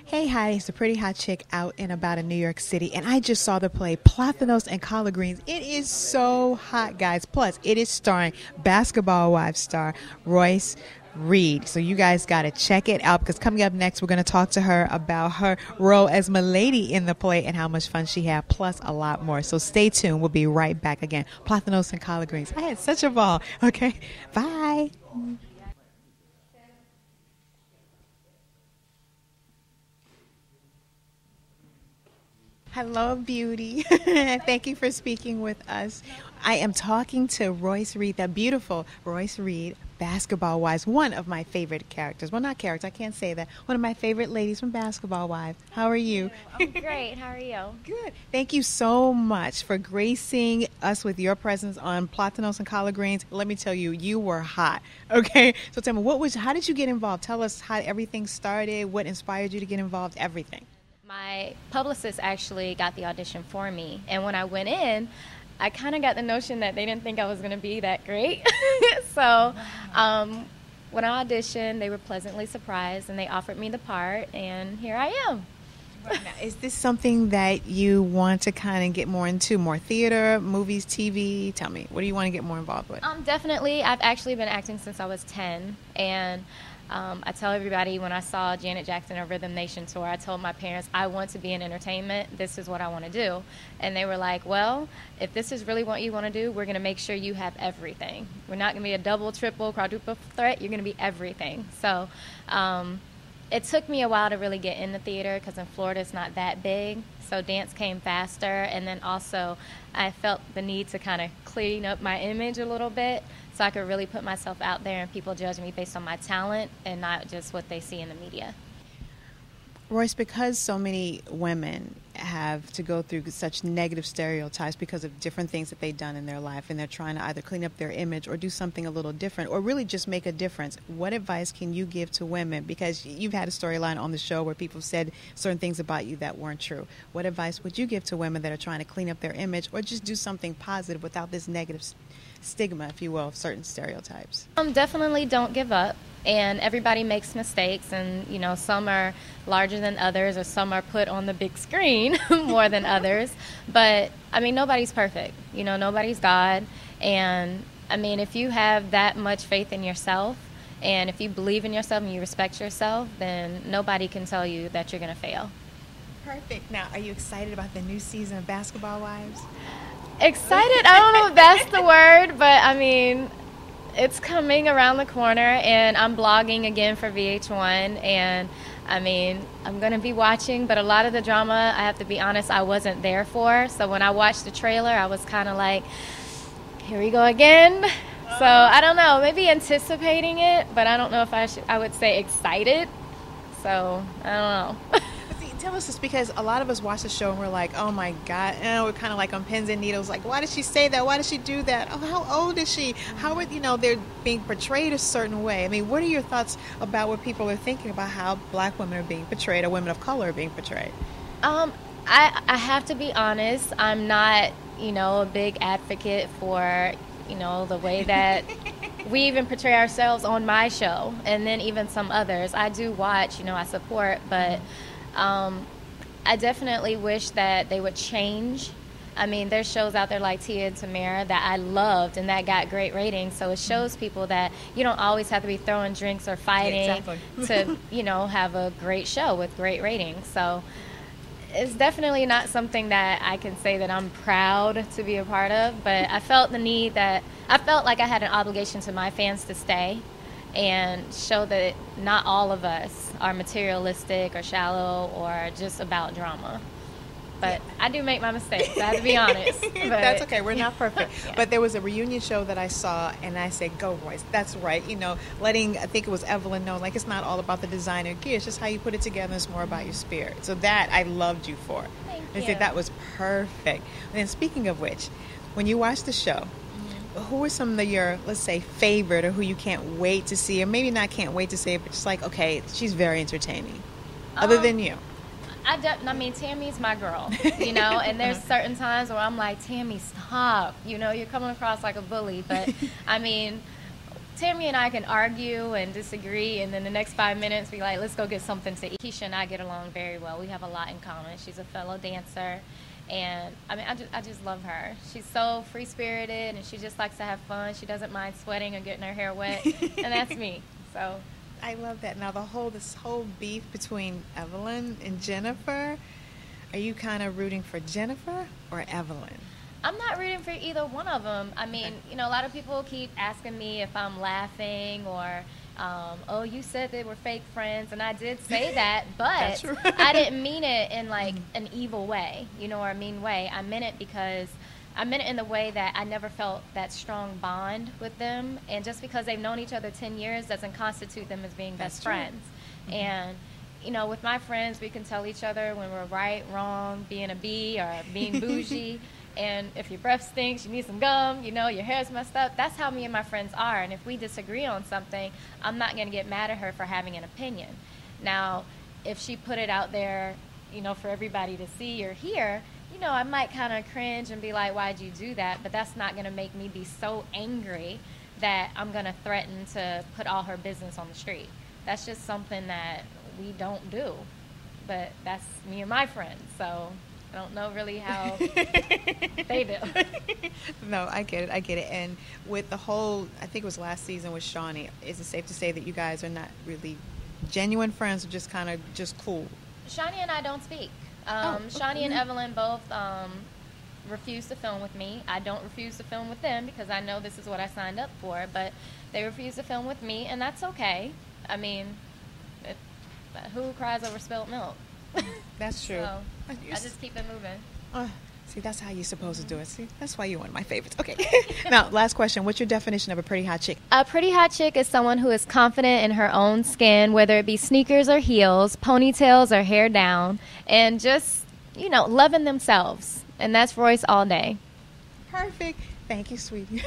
Hey, hi, it's a pretty hot chick out and about in New York City, and I just saw the play Platanos and Collard Greens. It is so hot, guys. Plus, it is starring Basketball Wives star Royce Reed. So you guys got to check it out because coming up next, we're going to talk to her about her role as Milady in the play and how much fun she had, plus a lot more. So stay tuned. We'll be right back again. Platanos and Collard Greens. I had such a ball. Okay, bye. Hello, beauty. Thank you for speaking with us. I am talking to Royce Reed, that beautiful Royce Reed, Basketball Wives, one of my favorite characters. Well, not characters, I can't say that. One of my favorite ladies from Basketball Wives. How are you? I'm great. How are you? Good. Thank you so much for gracing us with your presence on Platanos and Collard Greens. Let me tell you, you were hot. Okay, so tell me, how did you get involved? Tell us how everything started, what inspired you to get involved, everything. My publicist actually got the audition for me, and when I went in, I kind of got the notion that they didn't think I was going to be that great. So when I auditioned, they were pleasantly surprised, and they offered me the part, and here I am. Now, is this something that you want to kind of get more into, more theater, movies, TV? Tell me, what do you want to get more involved with? Definitely. I've actually been acting since I was 10, and I tell everybody when I saw Janet Jackson or Rhythm Nation tour, I told my parents, I want to be in entertainment. This is what I want to do. And they were like, well, if this is really what you want to do, we're going to make sure you have everything. We're not going to be a double, triple, quadruple threat. You're going to be everything. So it took me a while to really get in the theater because in Florida it's not that big. So dance came faster. And then also I felt the need to kind of clean up my image a little bit, so I could really put myself out there and people judge me based on my talent and not just what they see in the media. Royce, because so many women have to go through such negative stereotypes because of different things that they've done in their life, and they're trying to either clean up their image or do something a little different or really just make a difference, what advice can you give to women? Because you've had a storyline on the show where people said certain things about you that weren't true. What advice would you give to women that are trying to clean up their image or just do something positive without this negative stigma, if you will, of certain stereotypes? Definitely don't give up. And everybody makes mistakes, and some are larger than others, or some are put on the big screen more than others. But nobody's perfect. Nobody's God. And if you have that much faith in yourself, and if you believe in yourself and you respect yourself, then nobody can tell you that you're going to fail. Perfect. Now, are you excited about the new season of Basketball Wives? Excited? I don't know if that's the word, but it's coming around the corner, and I'm blogging again for VH1, and I'm going to be watching, but a lot of the drama, I have to be honest, I wasn't there for. So when I watched the trailer, I was kind of like, here we go again. So I don't know, maybe anticipating it, but I don't know if I would say excited. So I don't know. Tell us this, because a lot of us watch the show and we're like, oh my God, we're kind of like on pins and needles, like, why did she say that? Why did she do that? Oh, how old is she? How are, they're being portrayed a certain way. What are your thoughts about what people are thinking about how black women are being portrayed or women of color are being portrayed? I have to be honest, I'm not, a big advocate for, the way that we even portray ourselves on my show, and then even some others. I do watch, I support, but I definitely wish that they would change. There's shows out there like Tia and Tamara that I loved and that got great ratings. So it shows people that you don't always have to be throwing drinks or fighting to, have a great show with great ratings. So it's definitely not something that I can say that I'm proud to be a part of. But I felt like I had an obligation to my fans to stay and show that not all of us are materialistic or shallow or just about drama. But I do make my mistakes, I have to be honest. But that's okay, we're not perfect. Yeah. But there was a reunion show that I saw, and I said, go Royce, that's right. Letting, I think it was Evelyn know, like, it's not all about the designer gear, it's just how you put it together, it's more about your spirit. So that I loved you for. Thank I you. said that was perfect. And speaking of which, when you watch the show, who are some of your, let's say, favorite, or who you can't wait to see, or maybe not can't wait to see, but just like, okay, she's very entertaining, other than you? Tammy's my girl, and there's certain times where I'm like, Tammy, stop, you're coming across like a bully, but Tammy and I can argue and disagree, and then the next 5 minutes be like, let's go get something to eat. Keisha and I get along very well. We have a lot in common. She's a fellow dancer, and I mean, I just love her. She's so free-spirited, and she just likes to have fun. She doesn't mind sweating or getting her hair wet, and that's me. So I love that. Now, this whole beef between Evelyn and Jennifer, are you kind of rooting for Jennifer or Evelyn? I'm not rooting for either one of them. I mean, you know, a lot of people keep asking me if I'm laughing or, oh, you said they were fake friends, and I did say that, but right. I didn't mean it in, like, an evil way, you know, or a mean way. I meant it because I meant it in the way that I never felt that strong bond with them, and just because they've known each other 10 years doesn't constitute them as being best friends. Mm-hmm. And you know, with my friends, we can tell each other when we're right, wrong, being a bee or being bougie. And if your breath stinks, you need some gum, you know, your hair's messed up. That's how me and my friends are. And if we disagree on something, I'm not going to get mad at her for having an opinion. Now, if she put it out there, you know, for everybody to see or hear, you know, I might kind of cringe and be like, why'd you do that? But that's not going to make me be so angry that I'm going to threaten to put all her business on the street. That's just something that we don't do. But that's me and my friends, so I don't know really how they do. No, I get it. And with the whole, I think it was last season with Shaunie, is it safe to say that you guys are not really genuine friends or just kind of just cool? Shaunie and I don't speak. Shaunie and Evelyn both refuse to film with me. I don't refuse to film with them because I know this is what I signed up for, but they refuse to film with me, and that's okay. I mean, who cries over spilled milk? That's true. So I just keep it moving. See, that's how you're supposed to do it. See, that's why you're one of my favorites. Okay. Now, last question. What's your definition of a pretty hot chick? A pretty hot chick is someone who is confident in her own skin, whether it be sneakers or heels, ponytails or hair down, and just, you know, loving themselves. And that's Royce all day. Perfect. Thank you, sweetie.